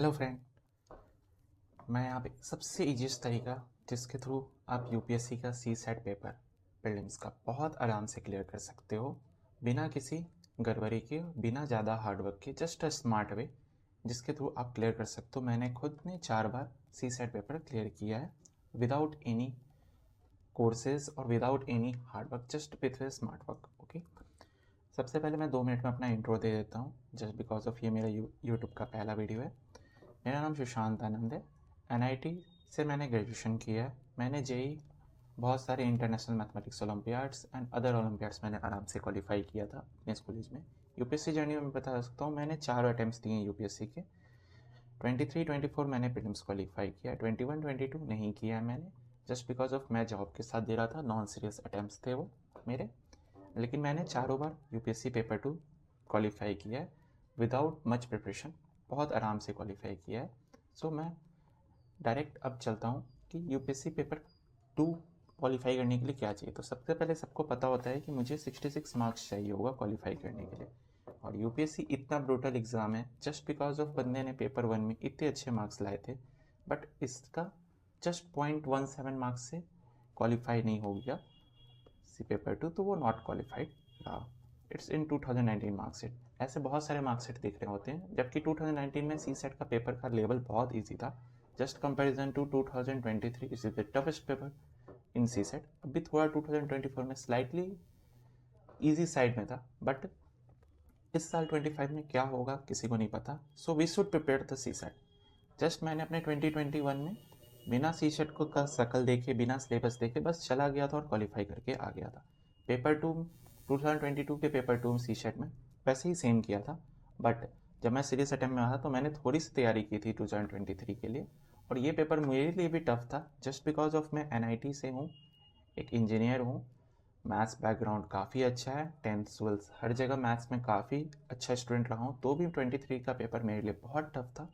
Hello friend. मैं यहाँ पे सबसे ईजीएस्ट तरीका जिसके थ्रू आप यूपीएससी का सी सेट पेपर प्रीलिम्स का बहुत आराम से क्लियर कर सकते हो, बिना किसी गड़बड़ी के, बिना ज़्यादा हार्डवर्क के, जस्ट अ स्मार्ट वे जिसके थ्रू आप क्लियर कर सकते हो। मैंने खुद ने 4 बार सी सेट पेपर क्लियर किया है विदाउट एनी कोर्सेज और without any hard work, just with smart work. Okay, सबसे पहले मैं 2 मिनट में अपना इंट्रो दे देता हूँ, जस्ट बिकॉज ऑफ ये मेरा यूट्यूब का पहला वीडियो है। मेरा नाम सुशांत आनंद है। एनआईटी से मैंने ग्रेजुएशन किया है। मैंने जेई, बहुत सारे international mathematics Olympiads and other Olympiads मैंने आराम से क्वालिफाई किया था अपने कॉलेज में। यूपीएससी जर्नी में मैं बता सकता हूँ, मैंने 4 अटैम्प्ट्स दिए हैं यूपीएससी के। 23-24 मैंने प्रीलिम्स क्वालिफाई किया, 21-22 नहीं किया है मैंने, जस्ट बिकॉज ऑफ मैं जॉब के साथ दे रहा था, नॉन सीरियस अटैम्प्ट्स थे वो मेरे। लेकिन मैंने चारों बार यूपीएससी पेपर 2 क्वालिफाई किया है विदाउट मच प्रिपरेशन, बहुत आराम से क्वालिफाई किया है। सो मैं डायरेक्ट अब चलता हूँ कि यूपीएससी पेपर 2 क्वालिफाई करने के लिए क्या चाहिए। तो सबसे पहले सबको पता होता है कि मुझे 66 मार्क्स चाहिए होगा क्वालिफाई करने के लिए, और यूपीएससी इतना ब्रूटल एग्ज़ाम है जस्ट बिकॉज ऑफ बंदे ने पेपर 1 में इतने अच्छे मार्क्स लाए थे, बट इसका जस्ट 0.17 मार्क्स से क्वालिफाई नहीं हो गया सी पेपर 2, तो वो not qualified. It's in 2019 marksheet. ऐसे बहुत सारे मार्क्सिट दिख रहे होते हैं, जबकि 2019 में सी सेट का पेपर का लेवल बहुत ईजी था। Just comparison to 2023 is the toughest paper in CSAT. अभी थोड़ा 2024 में स्लाइटली ईजी साइड में था, बट इस साल 25 में क्या होगा किसी को नहीं पता। So we should prepare the CSAT. Just मैंने अपने 2021 में बिना सी सेट को का शकल देखे, बिना सिलेबस देखे बस चला गया था और क्वालिफाई करके आ गया था। पेपर 2 2022 के पेपर 2 सी सेट में वैसे ही सेम किया था, बट जब मैं सीरियस अटेम्प्ट में आया तो मैंने थोड़ी सी तैयारी की थी 2023 के लिए, और ये पेपर मेरे लिए भी टफ था जस्ट बिकॉज ऑफ मैं एनआईटी से हूँ, एक इंजीनियर हूँ, मैथ्स बैकग्राउंड काफ़ी अच्छा है, 10th 12th हर जगह मैथ्स में काफ़ी अच्छा स्टूडेंट रहा हूँ, तो भी 23 का पेपर मेरे लिए बहुत टफ था।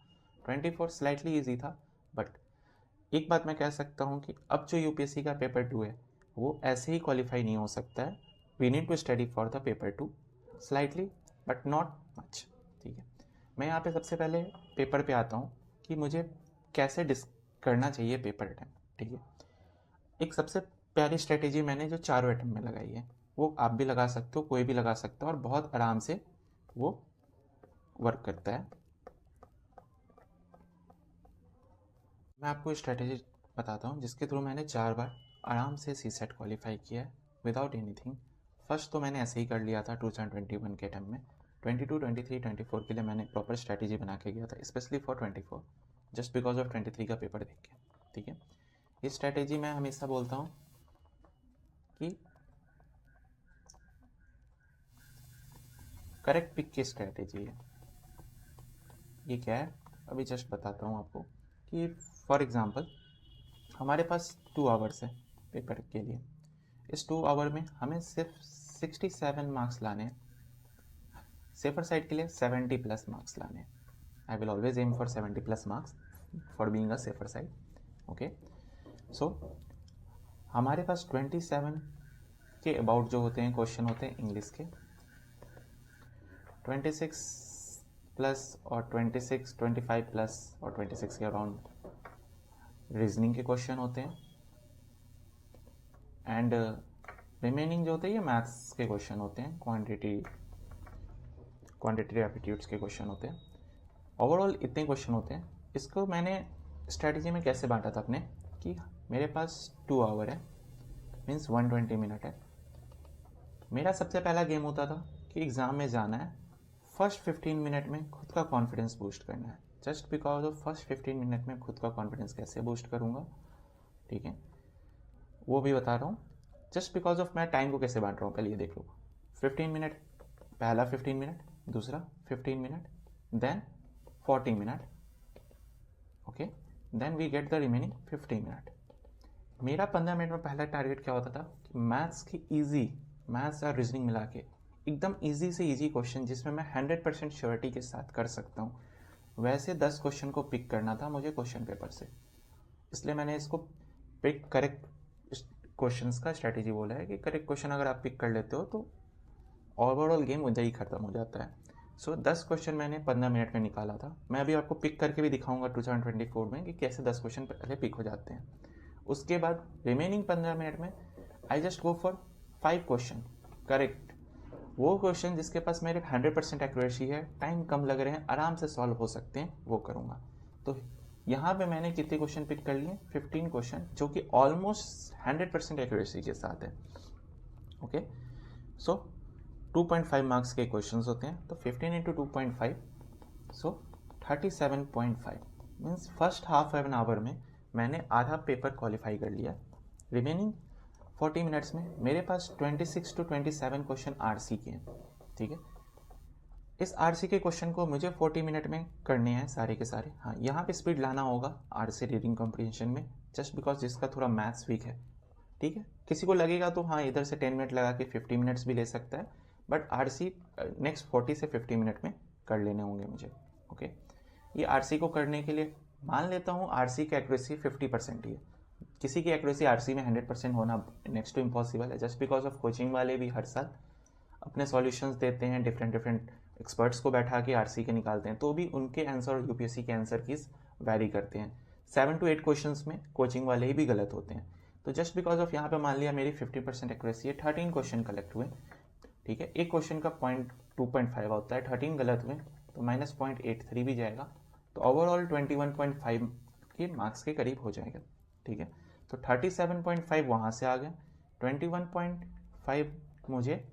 24 स्लाइटली ईजी था, बट एक बात मैं कह सकता हूँ कि अब जो यूपीएससी का पेपर 2 है वो ऐसे ही क्वालिफाई नहीं हो सकता है। We need to study for the paper 2 slightly, but not much. ठीक है, मैं यहाँ पे सबसे पहले पेपर पे आता हूँ कि मुझे कैसे करना चाहिए पेपर अटैम्प्ट। ठीक है, एक सबसे प्यारी स्ट्रेटेजी मैंने जो 4 अटैम्प्ट में लगाई है, वो आप भी लगा सकते हो, कोई भी लगा सकता है, और बहुत आराम से वो वर्क करता है। मैं आपको स्ट्रेटेजी बताता हूँ जिसके थ्रू मैंने 4 बार आराम से सी सेट क्वालिफाई किया है विदाउट एनीथिंग। फर्स्ट तो मैंने ऐसे ही कर लिया था 2021 के टाइम में। 22, 23, 24 के लिए मैंने प्रॉपर स्ट्रेटेजी बना के गया था, specially for 24, just because of 23 का पेपर देख के। ठीक है, इस स्ट्रेटेजी मैं हमेशा बोलता हूँ कि करेक्ट पिक की स्ट्रेटेजी है। ये क्या है, अभी जस्ट बताता हूँ आपको कि फॉर एग्ज़ाम्पल हमारे पास 2 आवर्स है पेपर के लिए। इस 2 आवर में हमें सिर्फ 67 मार्क्स लाने हैं। सेफर साइड के लिए 70 प्लस मार्क्स लाने हैं। I will always aim for 70 plus marks for being a safer side. Okay, so हमारे पास 27 के अबाउट जो होते हैं क्वेश्चन होते हैं इंग्लिश के, 26 प्लस और 26, 25 प्लस और 26 के अराउंड रीजनिंग के क्वेश्चन होते हैं, एंड रिमेनिंग जो होते हैं ये मैथ्स के क्वेश्चन होते हैं, क्वांटिटेटिव एप्टीट्यूड्स के क्वेश्चन होते हैं। ओवरऑल इतने क्वेश्चन होते हैं। इसको मैंने स्ट्रैटेजी में कैसे बांटा था अपने, कि मेरे पास 2 आवर है, मीन्स 120 मिनट है। मेरा सबसे पहला गेम होता था कि एग्ज़ाम में जाना है, फर्स्ट 15 मिनट में खुद का कॉन्फिडेंस बूस्ट करना है। Just because of first 15 minute में खुद का कॉन्फिडेंस कैसे बूस्ट करूँगा, ठीक है, वो भी बता रहा हूँ। जस्ट बिकॉज ऑफ मैं टाइम को कैसे बांट रहा हूँ पहले ये देख लो। 15 मिनट, पहला 15 मिनट, दूसरा 15 minute, then 40 minute, okay, then we get the remaining 15 minute. मेरा 15 मिनट में पहला टारगेट क्या होता था कि मैथ्स की ईजी, मैथ्स और रीजनिंग मिला के एकदम ईजी से ईजी क्वेश्चन जिसमें मैं 100% श्योरिटी के साथ कर सकता हूँ, वैसे 10 क्वेश्चन को पिक करना था मुझे क्वेश्चन पेपर से। इसलिए मैंने इसको पिक करेक्ट क्वेश्चंस का स्ट्रैटेजी बोला है कि करेक्ट क्वेश्चन अगर आप पिक कर लेते हो तो ओवरऑल गेम उधर ही ख़त्म हो जाता है। सो 10 क्वेश्चन मैंने 15 मिनट में निकाला था। मैं अभी आपको पिक करके भी दिखाऊंगा 2024 में कि कैसे 10 क्वेश्चन पहले पिक हो जाते हैं। उसके बाद रिमेनिंग 15 मिनट में I just go for 5 question correct, वो क्वेश्चन जिसके पास मेरे 100% एक्यूरेसी है, टाइम कम लग रहे हैं, आराम से सॉल्व हो सकते हैं, वो करूँगा। तो यहाँ पे मैंने कितने क्वेश्चन पिक कर लिए? 15 क्वेश्चन, जो कि ऑलमोस्ट 100% एक्यूरेसी के साथ है। ओके, सो 2.5 मार्क्स के क्वेश्चंस होते हैं, तो 15 into 2.5, so 37.5 means first half an hour में मैंने आधा पेपर क्वालिफाई कर लिया। रिमेनिंग 40 मिनट्स में मेरे पास 26 to 27 क्वेश्चन आरसी के हैं। ठीक है, इस आरसी के क्वेश्चन को मुझे 40 मिनट में करने हैं सारे के सारे। हाँ, यहाँ पे स्पीड लाना होगा आरसी रीडिंग कॉम्प्रिहेंशन में, जस्ट बिकॉज जिसका थोड़ा मैथ्स वीक है। ठीक है, किसी को लगेगा तो हाँ इधर से 10 मिनट लगा के 50 मिनट्स भी ले सकता है, बट आरसी नेक्स्ट 40 से 50 मिनट में कर लेने होंगे मुझे। ओके, ये आरसी को करने के लिए मान लेता हूँ आरसी की एक्यूरेसी 50% ही है। किसी की एक्यूरेसी आरसी में 100% होना नेक्स्ट टू इम्पॉसिबल है, जस्ट बिकॉज ऑफ कोचिंग वाले भी हर साल अपने सॉल्यूशंस देते हैं, डिफरेंट डिफरेंट एक्सपर्ट्स को बैठा के आरसी के निकालते हैं, तो भी उनके आंसर और यूपीएससी के आंसर कीज वैरी करते हैं। 7 to 8 क्वेश्चंस में कोचिंग वाले ही भी गलत होते हैं। तो जस्ट बिकॉज ऑफ यहाँ पे मान लिया मेरी 50% एक्यूरेसी है, 13 क्वेश्चन कलेक्ट हुए। ठीक है, एक क्वेश्चन का 2.5 होता है, 13 गलत हुए तो -0.83 भी जाएगा, तो ओवरऑल 21.5 के मार्क्स के करीब हो जाएगा। ठीक है, तो 37.5 वहाँ से आ गए, 21.5 मुझे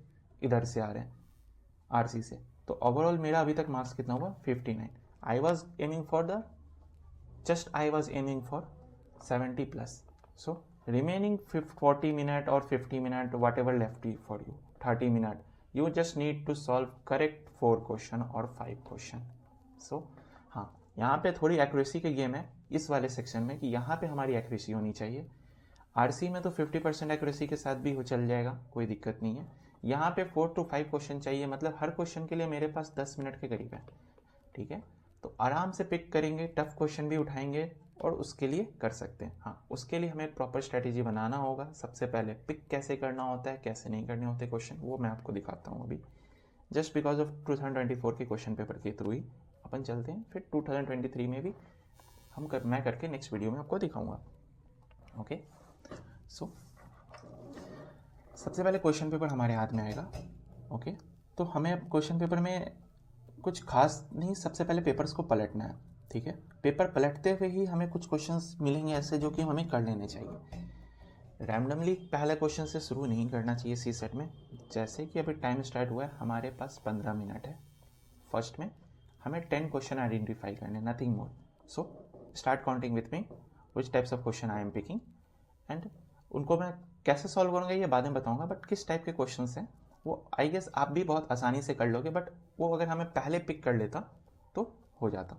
इधर से आ रहे हैं आरसी से, तो ओवरऑल मेरा अभी तक मार्क्स कितना हुआ? 59। I was aiming for 70+, so remaining 40 minute or 50 minute whatever left for you, 30 minute, you just need to solve correct 4 question or 5 question. so हाँ, यहाँ पे थोड़ी एक्यूरेसी के गेम है इस वाले सेक्शन में कि यहाँ पे हमारी एक्यूरेसी होनी चाहिए। आरसी में तो 50% एक्यूरेसी के साथ भी हो चल जाएगा, कोई दिक्कत नहीं है। यहाँ पे 4 to 5 क्वेश्चन चाहिए, मतलब हर क्वेश्चन के लिए मेरे पास 10 मिनट के करीब है। ठीक है, तो आराम से पिक करेंगे, टफ क्वेश्चन भी उठाएंगे और उसके लिए कर सकते हैं। हाँ, उसके लिए हमें प्रॉपर स्ट्रेटेजी बनाना होगा। सबसे पहले पिक कैसे करना होता है, कैसे नहीं करने होते क्वेश्चन, वो मैं आपको दिखाता हूँ अभी। जस्ट बिकॉज ऑफ 2024 के क्वेश्चन पेपर के थ्रू ही अपन चलते हैं, फिर 2023 में भी मैं करके नेक्स्ट वीडियो में आपको दिखाऊंगा। ओके, सो सबसे पहले क्वेश्चन पेपर हमारे हाथ में आएगा। ओके, तो हमें क्वेश्चन पेपर में कुछ खास नहीं, सबसे पहले पेपर्स को पलटना है। ठीक है, पेपर पलटते हुए ही हमें कुछ क्वेश्चंस मिलेंगे ऐसे जो कि हमें कर लेने चाहिए। रैंडमली पहले क्वेश्चन से शुरू नहीं करना चाहिए सी सेट में। जैसे कि अभी टाइम स्टार्ट हुआ है, हमारे पास 15 मिनट है। फर्स्ट में हमें 10 क्वेश्चन आइडेंटिफाई करने, nothing more. So start counting with me which types of question I am picking, and उनको मैं कैसे सॉल्व करूँगा ये बाद में बताऊँगा, बट किस टाइप के क्वेश्चन हैं वो आई गेस आप भी बहुत आसानी से कर लोगे, बट वो अगर हमें पहले पिक कर लेता तो हो जाता।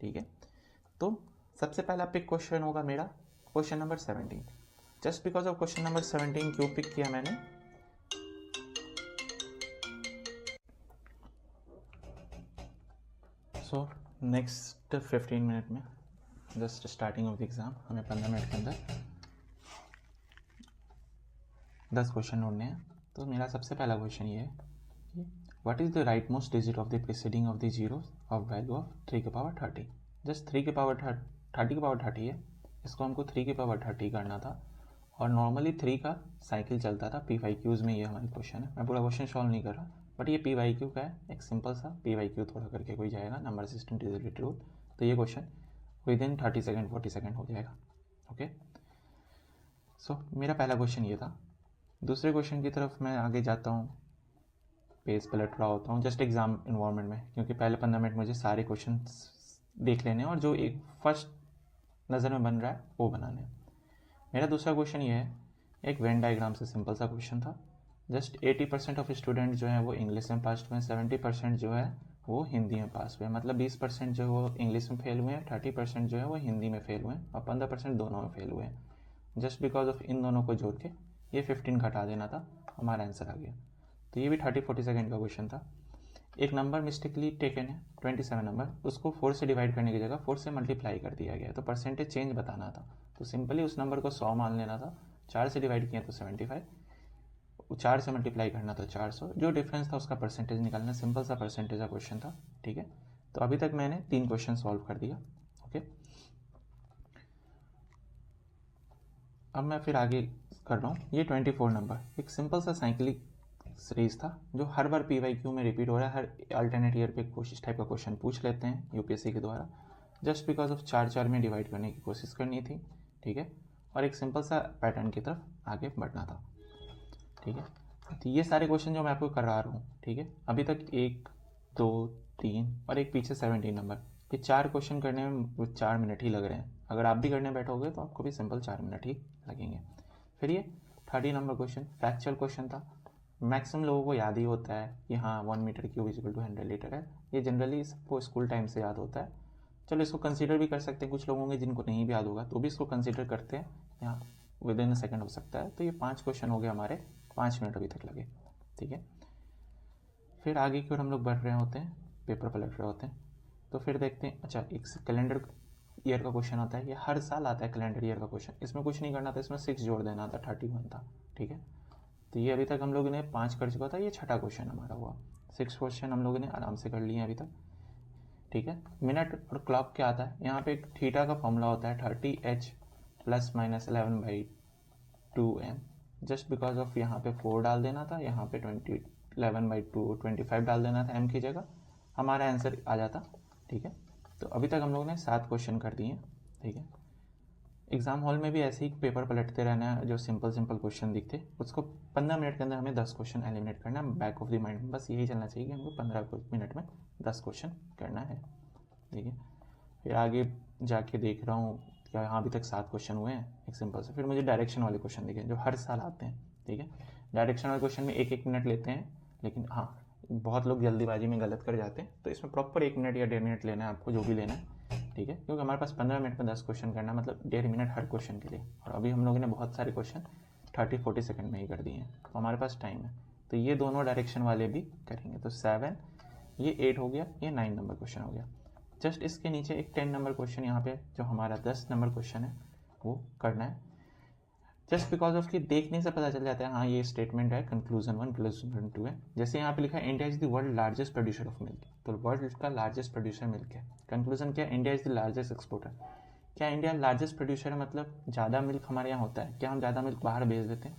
ठीक है, तो सबसे पहला पिक क्वेश्चन होगा मेरा question number 17। Just because of question number 17 क्यों पिक किया मैंने? सो नेक्स्ट 15 मिनट में, just starting of the exam, हमें 15 मिनट के अंदर 10 क्वेश्चन ढूंढने हैं। तो मेरा सबसे पहला क्वेश्चन ये है कि what is the right most digit of the preceding of the zero of value of 3 की पावर 30। जस्ट 3 की पावर 30 है, इसको हमको 3 की पावर 30 करना था, और नॉर्मली 3 का साइकिल चलता था। PYQs में ये हमारी क्वेश्चन है, मैं पूरा क्वेश्चन सॉल्व नहीं कर रहा, बट ये PYQ का है, एक सिंपल सा PYQ थोड़ा करके कोई जाएगा, नंबर सिस्टम डिजिटल रूल। तो ये question with in 30 second 40 second हो जाएगा। ओके, सो मेरा पहला क्वेश्चन ये था। दूसरे क्वेश्चन की तरफ मैं आगे जाता हूँ, पेज पलट रहा होता हूँ जस्ट एग्जाम इन्वायरमेंट में, क्योंकि पहले 15 मिनट मुझे सारे क्वेश्चन देख लेने हैं और जो एक फर्स्ट नज़र में बन रहा है वो बनाने हैं। मेरा दूसरा क्वेश्चन ये है, एक वेन डायग्राम से सिंपल सा क्वेश्चन था। जस्ट 80% ऑफ स्टूडेंट जो है वो इंग्लिश में पास हुए हैं, 70% जो है वो हिंदी में पास हुए हैं, मतलब 20% जो है वो इंग्लिश में फेल हुए हैं, 30% जो है वो हिंदी में फेल हुए हैं, और 15% दोनों में फेल हुए हैं। जस्ट बिकॉज ऑफ इन दोनों को जोड़ के ये 15 घटा देना था, हमारा आंसर आ गया। तो ये भी 30-40 सेकेंड का क्वेश्चन था। एक नंबर मिस्टेकली टेकन है 27 नंबर, उसको 4 से डिवाइड करने की जगह 4 से मल्टीप्लाई कर दिया गया, तो परसेंटेज चेंज बताना था। तो सिंपली उस नंबर को 100 मान लेना था, 4 से डिवाइड किया तो 75, 4 से मल्टीप्लाई करना तो 400, जो डिफरेंस था उसका परसेंटेज निकालना, सिंपल सा परसेंटेज का क्वेश्चन था। ठीक है, तो अभी तक मैंने 3 क्वेश्चन सॉल्व कर दिया। ओके, अब मैं फिर आगे कर रहा हूँ। ये 24 नंबर एक सिंपल सा साइक्लिक सीरीज था जो हर बार PYQ में रिपीट हो रहा है। हर अल्टरनेट ईयर पे इस टाइप का क्वेश्चन पूछ लेते हैं यूपीएससी के द्वारा, जस्ट बिकॉज ऑफ 4 में डिवाइड करने की कोशिश करनी थी। ठीक है, और एक सिंपल सा पैटर्न की तरफ आगे बढ़ना था। ठीक है, तो ये सारे क्वेश्चन जो मैं आपको करा रहा हूँ, ठीक है, अभी तक 1 2 3 और एक पीछे 17 नंबर, ये 4 क्वेश्चन करने में 4 मिनट ही लग रहे हैं। अगर आप भी करने बैठोगे तो आपको भी सिंपल 4 मिनट ही लगेंगे। फिर ये 30 नंबर क्वेश्चन फैक्चुअल क्वेश्चन था। मैक्सिमम लोगों को याद ही होता है कि हाँ 1 metre cube equal to 100 litre है। ये जनरली सबको स्कूल टाइम से याद होता है। चलो इसको कंसीडर भी कर सकते हैं, कुछ लोग होंगे जिनको नहीं भी याद होगा तो भी इसको कंसीडर करते हैं, यहाँ विद इन अ सेकेंड हो सकता है। तो ये 5 क्वेश्चन हो गए हमारे, 5 मिनट अभी तक लगे। ठीक है, फिर आगे की ओर हम लोग बढ़ रहे होते हैं, पेपर पलट रहे होते हैं। तो फिर देखते हैं, अच्छा एक कैलेंडर ईयर का क्वेश्चन आता है, ये हर साल आता है कैलेंडर ईयर का क्वेश्चन। इसमें कुछ नहीं करना था, इसमें 6 जोड़ देना था, 31 था। ठीक है, तो ये अभी तक हम लोगों ने 5 कर चुका था, ये 6ठा क्वेश्चन हमारा हुआ। 6 क्वेश्चन हम लोगों ने आराम से कर लिए हैं अभी तक। ठीक है, मिनट और क्लॉक क्या आता है, यहाँ पे एक थीटा का फॉर्मूला होता है 30h ± 11/2m, just because of यहाँ पे 4 डाल देना था, यहाँ पे 11/2 25 डाल देना था m की जगह, हमारा आंसर आ जाता। ठीक है, तो अभी तक हम लोगों ने 7 क्वेश्चन कर दिए। ठीक है, एग्जाम हॉल में भी ऐसे ही पेपर पलटते रहना है, जो सिंपल क्वेश्चन दिखते उसको 15 मिनट के अंदर हमें 10 क्वेश्चन एलिमिनेट करना है। बैक ऑफ द माइंड में बस यही चलना चाहिए कि हमको 15 मिनट में 10 क्वेश्चन करना है। ठीक है, फिर आगे जाके देख रहा हूँ क्या, यहाँ अभी तक 7 क्वेश्चन हुए हैं एक सिंपल से। फिर मुझे डायरेक्शन वाले क्वेश्चन दिखे जो हर साल आते हैं। ठीक है, डायरेक्शन वाले क्वेश्चन में 1-1 मिनट लेते हैं, लेकिन हाँ बहुत लोग जल्दीबाजी में गलत कर जाते हैं, तो इसमें प्रॉपर 1 मिनट या 1.5 मिनट लेना है आपको, जो भी लेना है। ठीक है, क्योंकि हमारे पास 15 मिनट में 10 क्वेश्चन करना, मतलब 1.5 मिनट हर क्वेश्चन के लिए, और अभी हम लोगों ने बहुत सारे क्वेश्चन 30-40 सेकंड में ही कर दिए हैं, तो हमारे पास टाइम है। तो ये दोनों डायरेक्शन वाले भी करेंगे, तो 7, ये 8 हो गया, ये 9 नंबर क्वेश्चन हो गया। जस्ट इसके नीचे एक 10 नंबर क्वेश्चन यहाँ पे जो हमारा 10 नंबर क्वेश्चन है वो करना है, जस्ट बिकॉज ऑफ कि देखने से पता चल जाता है हाँ ये स्टेटमेंट है, कंक्लूजन 1 कंक्लूजन 2 है। जैसे यहाँ पे लिखा है India is the world largest producer of milk, तो वर्ल्ड का लार्जेस्ट प्रोड्यूसर मिल्क है। कंक्लूजन क्या है, India is the largest exporter. क्या इंडिया लार्जेस्ट प्रोड्यूसर है, मतलब ज़्यादा मिल्क हमारे यहाँ होता है। क्या हम ज़्यादा मिल्क बाहर भेज देते हैं?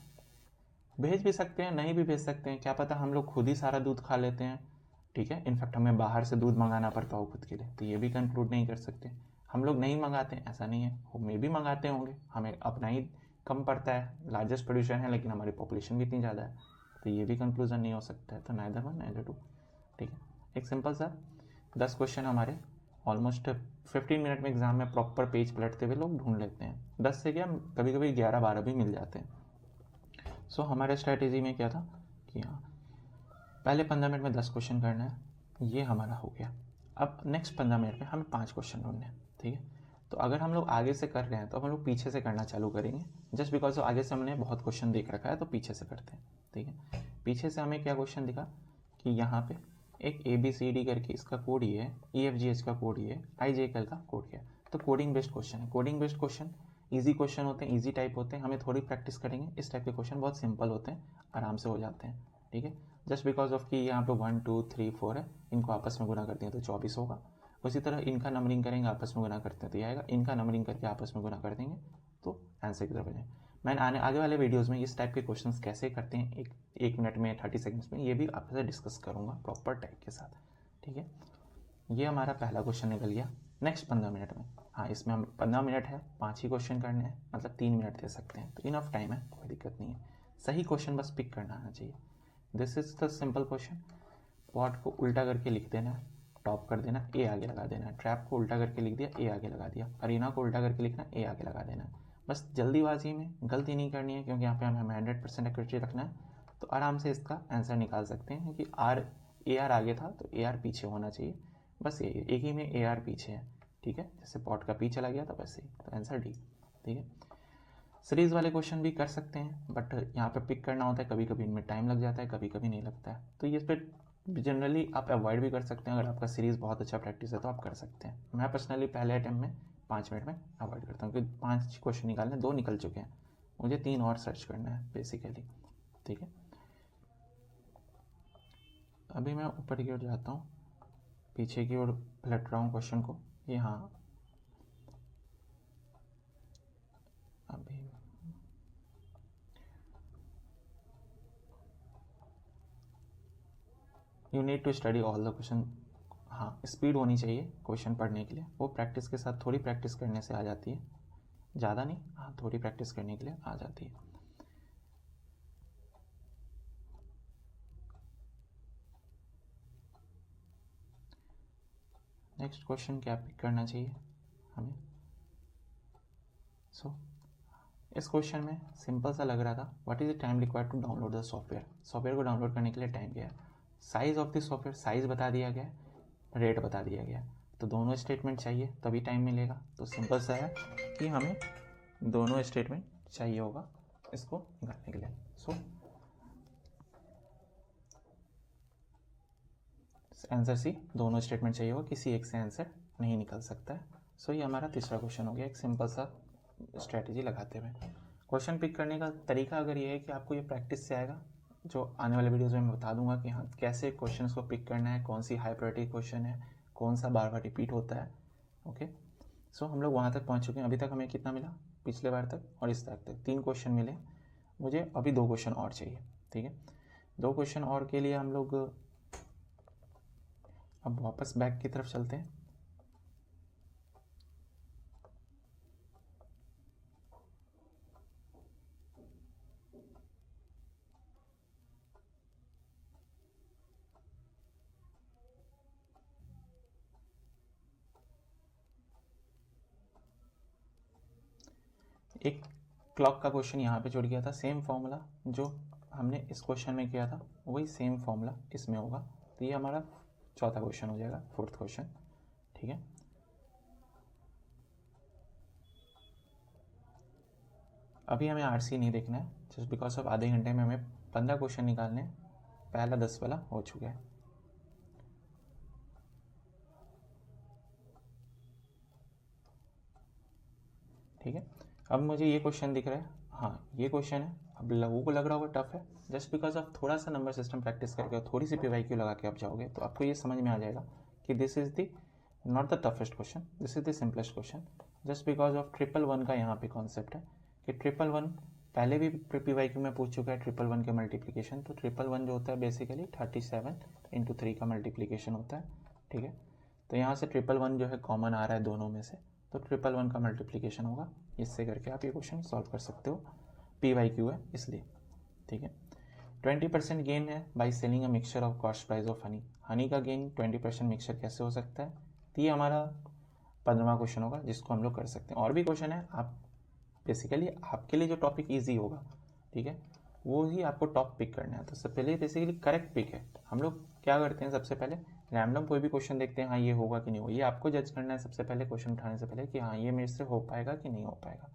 भेज भी सकते हैं, नहीं भी भेज सकते हैं, क्या पता हम लोग खुद ही सारा दूध खा लेते हैं। ठीक है, इनफैक्ट हमें बाहर से दूध मंगाना पड़ता हो खुद के लिए, तो ये भी कंक्लूड नहीं कर सकते। हम लोग नहीं मंगाते हैं ऐसा नहीं है, वो मे भी मंगाते होंगे, हमें अपना ही कम पड़ता है, लार्जेस्ट प्रोड्यूसर है लेकिन हमारी पॉपुलेशन भी इतनी ज़्यादा है, तो ये भी कंक्लूजन नहीं हो सकता है। तो नाइदर 1 नाइदर 2। ठीक है, एक सिंपल सा 10 क्वेश्चन हमारे ऑलमोस्ट 15 मिनट में एग्जाम में प्रॉपर पेज पलटते हुए लोग ढूंढ लेते हैं। 10 से क्या कभी कभी 11-12 भी मिल जाते हैं। सो हमारे स्ट्रैटेजी में क्या था कि हाँ पहले 15 मिनट में 10 क्वेश्चन करना है, ये हमारा हो गया। अब नेक्स्ट 15 मिनट में हमें 5 क्वेश्चन ढूंढने हैं। ठीक है, तो अगर हम लोग आगे से कर रहे हैं तो हम लोग पीछे से करना चालू करेंगे, जस्ट बिकॉज आगे से हमने बहुत क्वेश्चन देख रखा है तो पीछे से करते हैं। ठीक है, पीछे से हमें क्या क्वेश्चन दिखा कि यहाँ पे एक ABCD करके इसका कोड ये है, EFGH का कोड ये है, IJKL का कोड ये है। तो कोडिंग बेस्ड क्वेश्चन है। Coding based question easy question होते हैं, ईजी टाइप होते हैं, हमें थोड़ी प्रैक्टिस करेंगे इस टाइप के क्वेश्चन बहुत सिंपल होते हैं, आराम से हो जाते हैं। ठीक है, जस्ट बिकॉज ऑफ कि यहाँ पे 1 2 3 4 है, इनको आपस में गुना करते हैं तो 24 होगा। उसी तरह इनका नंबरिंग करेंगे, आपस में गुना करते हैं तो ये आएगा, इनका नंबरिंग करके आपस में गुना कर देंगे तो आंसर की तरफ आ जाए। मैंने आगे वाले वीडियोज़ में इस टाइप के क्वेश्चंस कैसे करते हैं एक मिनट में 30 सेकंड्स में, ये भी आपसे डिस्कस करूँगा प्रॉपर टाइप के साथ। ठीक है, ये हमारा पहला क्वेश्चन निकल गया। नेक्स्ट 15 मिनट में, हाँ इसमें हम 15 मिनट है, 5 ही क्वेश्चन करने हैं, मतलब 3 मिनट दे सकते हैं, तो इनफ टाइम है, कोई दिक्कत नहीं है। सही क्वेश्चन बस पिक करना आना चाहिए। This is the simple question. Pot को उल्टा करके लिख देना है, टॉप कर देना, ए आगे लगा देना है। ट्रैप को उल्टा करके लिख दिया, ए आगे लगा दिया। अरीना को उल्टा करके लिखना, ए आगे लगा देना है। बस जल्दीबाजी में गलती नहीं करनी है, क्योंकि यहाँ पे हमें 100% एक्यूरेसी रखना है, तो आराम से इसका आंसर निकाल सकते हैं कि AR आगे था तो AR पीछे होना चाहिए। बस ये एक ही में AR पीछे है। ठीक है, जैसे पॉट का पी चला गया था वैसे ही, तो आंसर डी। ठीक है, सीरीज़ वाले क्वेश्चन भी कर सकते हैं, बट यहाँ पे पिक करना होता है, कभी कभी इनमें टाइम लग जाता है, कभी कभी नहीं लगता है, तो ये पर जनरली आप अवॉइड भी कर सकते हैं। अगर आपका सीरीज़ बहुत अच्छा प्रैक्टिस है तो आप कर सकते हैं। मैं पर्सनली पहले अटैम्प्ट में 5 मिनट में अवॉइड करता हूँ, क्योंकि 5 क्वेश्चन निकालने, 2 निकल चुके हैं, मुझे 3 और सर्च करना है बेसिकली। ठीक है, अभी मैं ऊपर की ओर जाता हूँ, पीछे की ओर पलट रहा हूँ क्वेश्चन को। ये हाँ, अभी you need to study all the question. हाँ, स्पीड होनी चाहिए क्वेश्चन पढ़ने के लिए, वो प्रैक्टिस के साथ थोड़ी प्रैक्टिस करने से आ जाती है, ज़्यादा नहीं, हाँ थोड़ी प्रैक्टिस करने के लिए आ जाती है। नेक्स्ट क्वेश्चन क्या पिक करना चाहिए हमें? इस क्वेश्चन में सिंपल सा लग रहा था, what is the time required to download the software. Software को डाउनलोड करने के लिए टाइम क्या है, size of the software, size बता दिया गया, रेट बता दिया गया, तो दोनों स्टेटमेंट चाहिए तभी टाइम मिलेगा। तो सिंपल सा है कि हमें दोनों स्टेटमेंट चाहिए होगा इसको निकालने के लिए। सो आंसर सी, दोनों स्टेटमेंट चाहिए होगा, किसी एक से आंसर नहीं निकल सकता है। सो ये हमारा तीसरा क्वेश्चन हो गया, एक सिंपल सा स्ट्रैटेजी लगाते हुए। क्वेश्चन पिक करने का तरीका अगर ये है कि आपको ये प्रैक्टिस से आएगा, जो आने वाले वीडियोज़ में मैं बता दूंगा कि हाँ कैसे क्वेश्चन को पिक करना है, कौन सी हाई प्रायोरिटी क्वेश्चन है, कौन सा बार बार रिपीट होता है। ओके, सो हम लोग वहाँ तक पहुँच चुके हैं। अभी तक हमें कितना मिला, पिछले बार तक और इस तक 3 क्वेश्चन मिले, मुझे अभी 2 क्वेश्चन और चाहिए। ठीक है, 2 क्वेश्चन और के लिए हम लोग अब वापस बैक की तरफ चलते हैं। एक क्लॉक का क्वेश्चन यहाँ पे जुड़ गया था, सेम फॉर्मूला जो हमने इस क्वेश्चन में किया था वही सेम फॉर्मूला इसमें होगा। तो ये हमारा चौथा क्वेश्चन हो जाएगा, 4th क्वेश्चन। ठीक है, अभी हमें आरसी नहीं देखना है, जस्ट बिकॉज ऑफ आधे घंटे में हमें 15 क्वेश्चन निकालने हैं, पहला 10 वाला हो चुका है। ठीक है, अब मुझे ये क्वेश्चन दिख रहा है, हाँ ये क्वेश्चन है। अब लोगों को लग रहा होगा टफ है, जस्ट बिकॉज आप थोड़ा सा नंबर सिस्टम प्रैक्टिस करके थोड़ी सी PYQ लगा के आप जाओगे तो आपको ये समझ में आ जाएगा कि this is the not the toughest question, this is the simplest question. Just because of 111 का यहाँ पे कॉन्सेप्ट है कि 111 पहले भी PYQ में पूछ चुका है, 111 के मल्टीप्लीकेशन। तो 111 जो होता है बेसिकली 37 × 3 का मल्टीप्लीकेशन होता है। ठीक है, तो यहाँ से 111 जो है कॉमन आ रहा है दोनों में से, तो 111 का मल्टीप्लीकेशन होगा, इससे करके आप ये क्वेश्चन सॉल्व कर सकते हो। PYQ है इसलिए। ठीक है, 20% गेन है by selling a mixture of cost price of honey. Honey का गेन 20% मिक्सचर कैसे हो सकता है, तो ये हमारा 15वां क्वेश्चन होगा जिसको हम लोग कर सकते हैं। और भी क्वेश्चन है, आप बेसिकली आपके लिए जो टॉपिक ईजी होगा, ठीक है, वो ही आपको टॉप पिक करना है। तो सबसे पहले बेसिकली करेक्ट पिक है। हम लोग क्या करते हैं, सबसे पहले रैंडम कोई भी क्वेश्चन देखते हैं, हाँ ये होगा कि नहीं होगा, ये आपको जज करना है सबसे पहले क्वेश्चन उठाने से पहले कि हाँ ये मेरे से हो पाएगा कि नहीं हो पाएगा।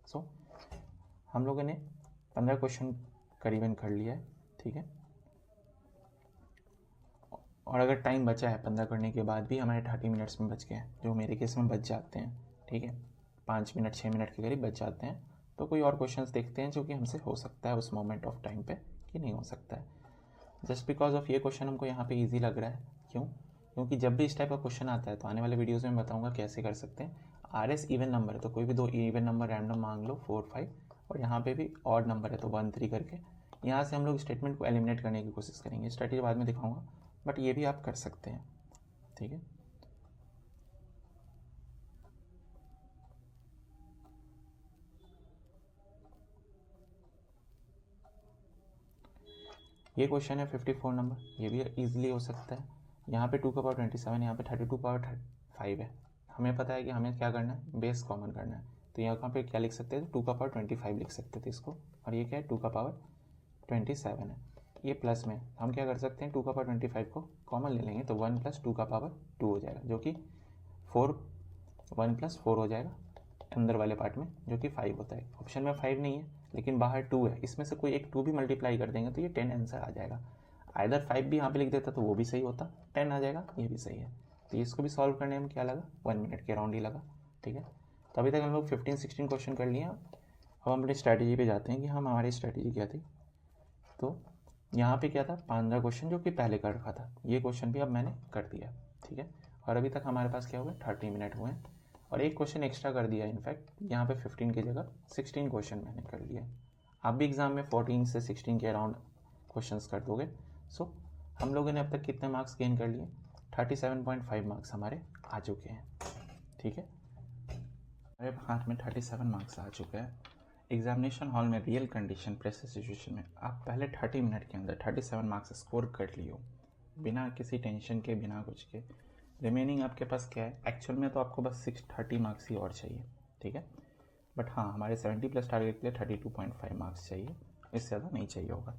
सो हम लोगों ने 15 क्वेश्चन करीबन कर लिया है। ठीक है, और अगर टाइम बचा है 15 करने के बाद भी हमारे 30 मिनट्स में बच गए हैं, जो मेरे केस में बच जाते हैं। ठीक है, 5 मिनट 6 मिनट के करीब बच जाते हैं, तो कोई और क्वेश्चंस देखते हैं जो कि हमसे हो सकता है उस मोमेंट ऑफ टाइम पे कि नहीं हो सकता है। जस्ट बिकॉज ऑफ ये क्वेश्चन हमको यहाँ पे ईजी लग रहा है, क्यों, क्योंकि जब भी इस टाइप का क्वेश्चन आता है तो आने वाले वीडियोज़ में बताऊँगा कैसे कर सकते हैं। RS इवन नंबर है तो कोई भी 2 इवन नंबर रैंडम मांग लो, 4 5, और यहाँ पे भी ऑड नंबर है तो 1 3 करके यहाँ से हम लोग स्टेटमेंट को एलिमिनेट करने की कोशिश करेंगे। स्ट्रेटेजी बाद में दिखाऊंगा, बट ये भी आप कर सकते हैं। ठीक है, ये क्वेश्चन है 54 नंबर, ये भी इजीली हो सकता है। यहाँ पे 2 का पावर 27, यहाँ पे 32 पावर 5 है। हमें पता है कि हमें क्या करना है, बेस कॉमन करना है, तो यहाँ पे क्या लिख सकते थे, 2 का पावर 25 लिख सकते थे इसको, और ये क्या है 2 का पावर 27 है। ये प्लस में हम क्या कर सकते हैं, 2 का पावर 25 को कॉमन ले लेंगे तो 1 + 2 का पावर 2 हो जाएगा, जो कि 4 1 + 4 हो जाएगा अंदर वाले पार्ट में, जो कि 5 होता है। ऑप्शन में 5 नहीं है लेकिन बाहर 2 है, इसमें से कोई एक 2 भी मल्टीप्लाई कर देंगे तो ये 10 आंसर आ जाएगा। आइदर 5 भी यहाँ पे लिख देता तो वो भी सही होता, 10 आ जाएगा, ये भी सही है। तो इसको भी सॉल्व करने में क्या लगा, 1 मिनट के अराउंड ही लगा। ठीक है, तो अभी तक हम लोग 15-16 क्वेश्चन कर लिए। अब हम अपनी स्ट्रैटेजी पे जाते हैं कि हम हमारी स्ट्रैटेजी क्या थी। तो यहाँ पे क्या था 15 क्वेश्चन जो कि पहले कर रखा था, ये क्वेश्चन भी अब मैंने कर दिया, ठीक है। और अभी तक हमारे पास क्या हुआ 30 मिनट हुए हैं और एक क्वेश्चन एक्स्ट्रा कर दिया, इनफैक्ट यहाँ पे 15 की जगह 16 क्वेश्चन मैंने कर लिए। आप भी एग्ज़ाम में 14 से 16 के अराउंड क्वेश्चंस कर दोगे। सो हम लोगों ने अब तक कितने मार्क्स गेन कर लिए, 37.5 मार्क्स हमारे आ चुके हैं, ठीक है। हमारे हाथ में 37 मार्क्स आ चुके हैं। एग्जामिनेशन हॉल में रियल कंडीशन प्रेशर सिचुएशन में आप पहले 30 मिनट के अंदर 37 मार्क्स स्कोर कर लियो, बिना किसी टेंशन के, बिना कुछ के। रिमेनिंग आपके पास क्या है, एक्चुअल में तो आपको बस 30 मार्क्स ही और चाहिए, ठीक है। बट हाँ, हमारे 70 प्लस टारगेट के लिए 32.5 मार्क्स चाहिए, इससे ज़्यादा नहीं चाहिए होगा।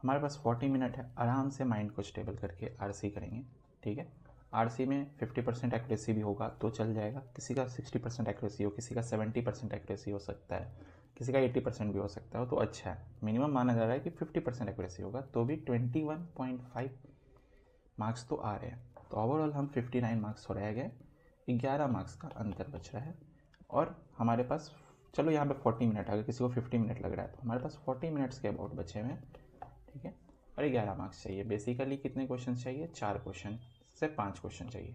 हमारे पास 40 मिनट है, आराम से माइंड को स्टेबल करके आरसी करेंगे, ठीक है। आरसी में 50% एक्यूरेसी भी होगा तो चल जाएगा, किसी का 60% एक्यूरेसी हो, किसी का 70% एक्यूरेसी हो सकता है, किसी का 80% भी हो सकता है, तो अच्छा है। मिनिमम माना जा रहा है कि 50% एक्यूरेसी होगा तो भी 21.5 मार्क्स तो आ रहे हैं। तो ओवरऑल हम 59 मार्क्स हो रह गए, 11 मार्क्स का अंतर बच रहा है। और हमारे पास चलो यहाँ पे 40 मिनट, अगर किसी को 50 मिनट लग रहा है तो हमारे पास 40 मिनट्स के अबाउट बचे हुए हैं, ठीक है। और 11 मार्क्स चाहिए। बेसिकली कितने क्वेश्चन चाहिए, 4 क्वेश्चन से 5 क्वेश्चन चाहिए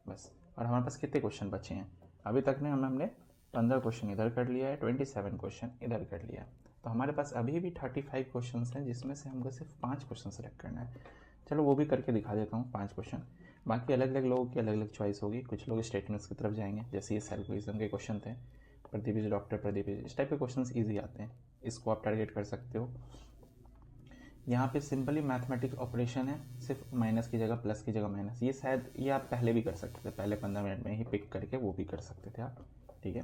बस। और हमारे पास कितने क्वेश्चन बचे हैं, अभी तक ने हमने 15 क्वेश्चन इधर कर लिया है, 27 क्वेश्चन इधर कर लिया है। तो हमारे पास अभी भी 35 क्वेश्चन हैं, जिसमें से हमको सिर्फ 5 क्वेश्चन सेलेक्ट करना है। चलो वो भी करके दिखा देता हूँ 5 क्वेश्चन। बाकी अलग अलग लोगों की अलग अलग चॉइस होगी, कुछ लोग स्टेटमेंट्स की तरफ जाएंगे, जैसे ये सेल्फिज्म के क्वेश्चन थे, Pradeep is doctor, Pradeep is, इस टाइप के क्वेश्चन ईजी आते हैं, इसको आप टारगेट कर सकते हो। यहाँ पे सिंपली मैथमेटिक्स ऑपरेशन है, सिर्फ माइनस की जगह प्लस की जगह माइनस, ये शायद ये आप पहले भी कर सकते थे, पहले 15 मिनट में ही पिक करके वो भी कर सकते थे आप, ठीक है।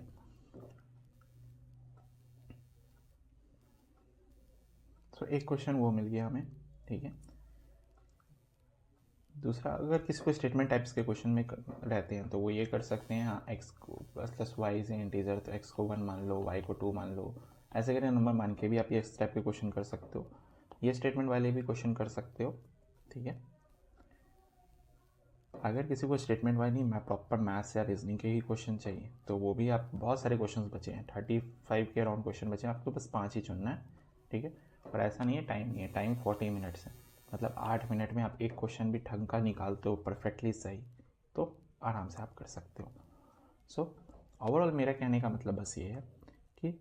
तो एक क्वेश्चन वो मिल गया हमें, ठीक है। दूसरा, अगर किसी को स्टेटमेंट टाइप्स के क्वेश्चन में रहते हैं तो वो ये कर सकते हैं, हाँ एक्स को प्लस वाई से इंटीजर, तो एक्स को 1 मान लो, वाई को 2 मान लो, ऐसे करके नंबर मान के भी आप ये इस टाइप के क्वेश्चन कर सकते हो। ये स्टेटमेंट वाले भी क्वेश्चन कर सकते हो, ठीक है। अगर किसी को स्टेटमेंट वाइज नहीं, मैं प्रॉपर मैथ्स या रीजनिंग के ही क्वेश्चन चाहिए तो वो भी आप, बहुत सारे क्वेश्चंस बचे हैं, 35 के अराउंड क्वेश्चन बचे हैं, आपको बस 5 ही चुनना है, ठीक है। और ऐसा नहीं है, टाइम नहीं है, टाइम 40 मिनट्स है, मतलब 8 मिनट में आप एक क्वेश्चन भी ढंग का निकालते हो परफेक्टली सही तो आराम से आप कर सकते हो। सो ओवरऑल मेरा कहने का मतलब बस ये है कि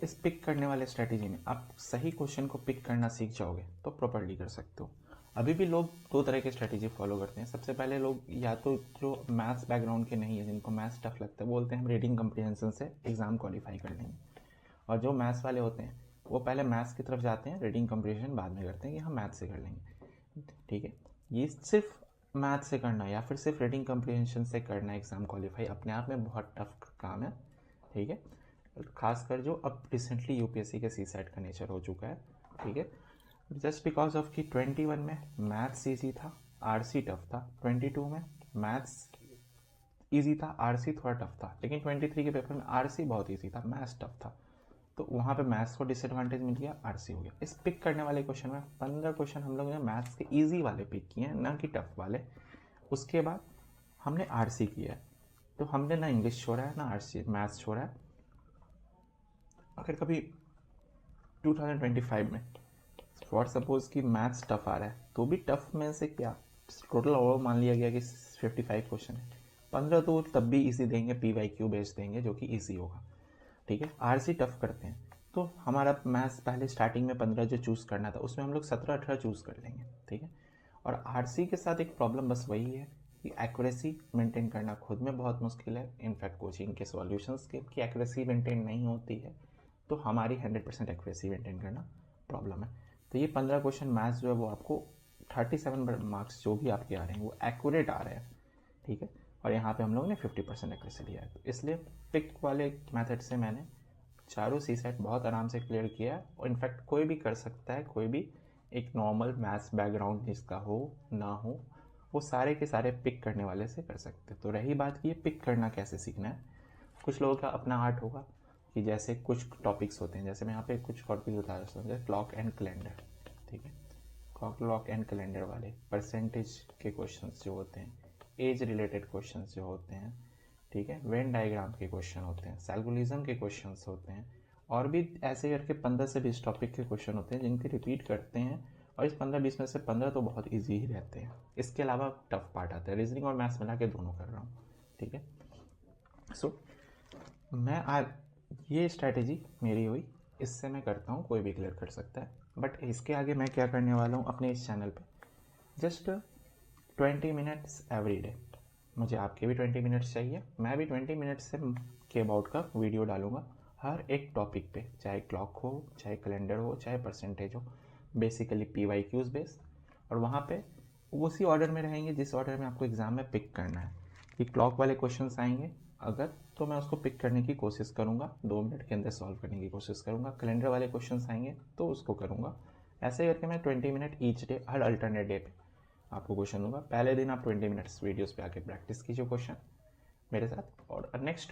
इस पिक करने वाले स्ट्रेटेजी में आप सही क्वेश्चन को पिक करना सीख जाओगे तो प्रॉपरली कर सकते हो। अभी भी लोग 2 तरह के स्ट्रेटेजी फॉलो करते हैं। सबसे पहले लोग या तो जो मैथ्स बैकग्राउंड के नहीं है, जिनको मैथ्स टफ लगता है, बोलते हैं हम रीडिंग कम्प्रीहेंशन से एग्ज़ाम क्वालिफाई कर लेंगे। और जो मैथ्स वाले होते हैं वो पहले मैथ्स की तरफ जाते हैं, रीडिंग कम्प्रीहेंशन बाद में करते हैं कि हम मैथ्स से कर लेंगे, ठीक है। ये सिर्फ मैथ्स से करना या फिर सिर्फ रीडिंग कम्प्रीहेंशन से करना एग्ज़ाम क्वालिफाई अपने आप में बहुत टफ काम है, ठीक है। खासकर जो अब रिसेंटली यूपीएससी के सी सेट का नेचर हो चुका है, ठीक है। जस्ट बिकॉज ऑफ कि 21 में मैथ्स ईजी था, आरसी टफ था, 22 में मैथ्स ईजी था, आरसी थोड़ा टफ था, लेकिन 23 के पेपर में आरसी बहुत ईजी था, मैथ्स टफ था, तो वहाँ पे मैथ्स को डिसएडवांटेज मिल गया, आरसी हो गया। इस पिक करने वाले क्वेश्चन में 15 क्वेश्चन हम लोग ने मैथ्स के ईजी वाले पिक किए हैं, ना कि टफ वाले। उसके बाद हमने आरसी किया है, तो हमने ना इंग्लिश छोड़ा है ना आरसी मैथ्स छोड़ा है। अगर कभी 2025 में फॉर सपोज कि मैथ्स टफ आ रहा है तो भी टफ में से क्या टोटल ओवर मान लिया गया कि 55 क्वेश्चन है, 15 तो तब भी इजी देंगे, PYQ बेस्ड देंगे जो कि इजी होगा, ठीक है। आरसी टफ करते हैं तो हमारा मैथ्स पहले स्टार्टिंग में 15 जो चूज़ करना था उसमें हम लोग 17-18 चूज़ कर लेंगे, ठीक है। और आरसी के साथ एक प्रॉब्लम बस वही है कि एक्यूरेसी मेंटेन करना खुद में बहुत मुश्किल है। इनफैक्ट कोचिंग के सॉल्यूशंस की एक्यूरेसी मेंटेन नहीं होती है, तो हमारी 100% एक्यूरेसी मेंटेन करना प्रॉब्लम है। तो ये 15 क्वेश्चन मैथ्स जो है वो आपको 37 मार्क्स जो भी आपके आ रहे हैं वो एक्यूरेट आ रहे हैं, ठीक है। और यहाँ पे हम लोग ने 50% एक्यूरेसी लिया है, तो इसलिए पिक वाले मेथड से मैंने चारों सी सेट बहुत आराम से क्लियर किया है। और इनफैक्ट कोई भी कर सकता है, कोई भी एक नॉर्मल मैथ्स बैकग्राउंड जिसका हो ना हो, वो सारे के सारे पिक करने वाले से कर सकते हैं। तो रही बात कि ये पिक करना कैसे सीखना है, कुछ लोगों का अपना आर्ट होगा कि जैसे कुछ टॉपिक्स होते हैं, जैसे मैं यहाँ पे कुछ टॉपिक बता रहा हूँ, जैसे क्लॉक एंड कैलेंडर, ठीक है। क्लॉक एंड कैलेंडर वाले परसेंटेज के क्वेश्चंस जो होते हैं, एज रिलेटेड क्वेश्चंस जो होते हैं, ठीक है, वेन डायग्राम के क्वेश्चन होते हैं, सैल्कुलिज्म के क्वेश्चंस होते हैं, और भी ऐसे करके 15 से 20 टॉपिक के क्वेश्चन होते हैं जिनके रिपीट करते हैं, और इस 15-20 में से 15 तो बहुत ईजी ही रहते हैं। इसके अलावा टफ पार्ट आता है, रीजनिंग और मैथ्स मिला के दोनों कर रहा हूँ, ठीक है। सो मैं आज ये स्ट्रैटेजी मेरी हुई, इससे मैं करता हूँ, कोई भी क्लियर कर सकता है। बट इसके आगे मैं क्या करने वाला हूँ अपने इस चैनल पे, जस्ट 20 मिनट्स एवरी डे। मुझे आपके भी 20 मिनट्स चाहिए, मैं भी 20 मिनट्स से के अबाउट का वीडियो डालूंगा हर एक टॉपिक पे, चाहे क्लॉक हो, चाहे कैलेंडर हो, चाहे परसेंटेज हो, बेसिकली PYQs बेस्ड। और वहाँ पे उसी ऑर्डर में रहेंगे जिस ऑर्डर में आपको एग्ज़ाम में पिक करना है। कि क्लॉक वाले क्वेश्चंस आएंगे अगर, तो मैं उसको पिक करने की कोशिश करूँगा, 2 मिनट के अंदर सॉल्व करने की कोशिश करूँगा। कैलेंडर वाले क्वेश्चंस आएंगे तो उसको करूँगा। ऐसे करके मैं 20 मिनट ईच डे, हर अल्टरनेट डे पे आपको क्वेश्चन दूंगा। पहले दिन आप 20 मिनट्स वीडियोस पे आके प्रैक्टिस कीजिए क्वेश्चन मेरे साथ, और नेक्स्ट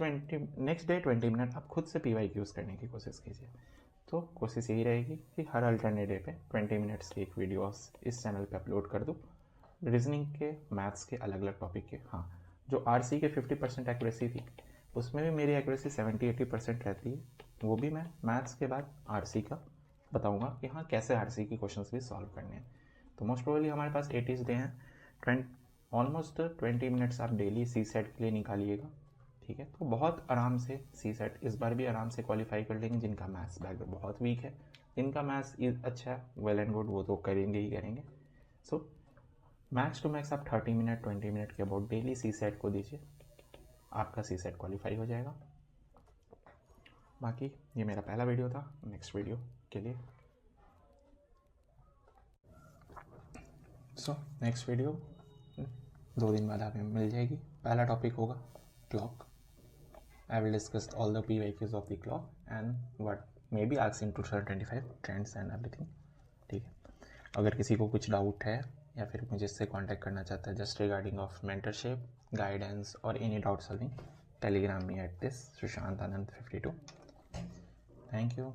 डे 20 मिनट आप खुद से PYQs करने की कोशिश कीजिए। तो कोशिश यही रहेगी कि हर अल्टरनेट डे पे 20 मिनट्स की एक वीडियोस इस चैनल पे अपलोड कर दूँ, रीजनिंग के, मैथ्स के, अलग अलग टॉपिक के। हाँ, जो RC के 50% एक्यूरेसी थी, उसमें भी मेरी एक्यूरेसी 70-80% रहती है। वो भी मैं मैथ्स के बाद RC का बताऊँगा कि हाँ कैसे RC की क्वेश्चंस भी सॉल्व करने हैं। तो मोस्ट प्रोबेबली हमारे पास 80 डे हैं, ऑलमोस्ट 20 मिनट्स आप डेली CSET के लिए निकालिएगा, ठीक है। तो बहुत आराम से CSET इस बार भी आराम से क्वालिफाई कर लेंगे। जिनका मैथ्स बैकग्राउंड बहुत वीक है, जिनका मैथ्स अच्छा है, वेल एंड गुड, वो तो करेंगे ही करेंगे। सो मैक्स टू मैक्स आप 30 मिनट 20 मिनट के अबाउट डेली CSET को दीजिए, आपका CSET क्वालिफाई हो जाएगा। बाकी ये मेरा पहला वीडियो था। नेक्स्ट वीडियो के लिए नेक्स्ट वीडियो 2 दिन बाद आप मिल जाएगी। पहला टॉपिक होगा clock. I will discuss all the PYQs of the clock and what may be asked in 2025 trends and everything, ठीक है। अगर किसी को कुछ डाउट है या फिर मुझे इससे कांटेक्ट करना चाहता है just regarding of mentorship, guidance और any doubt solving, Telegram me at this Sushant Anand 52। Thank you.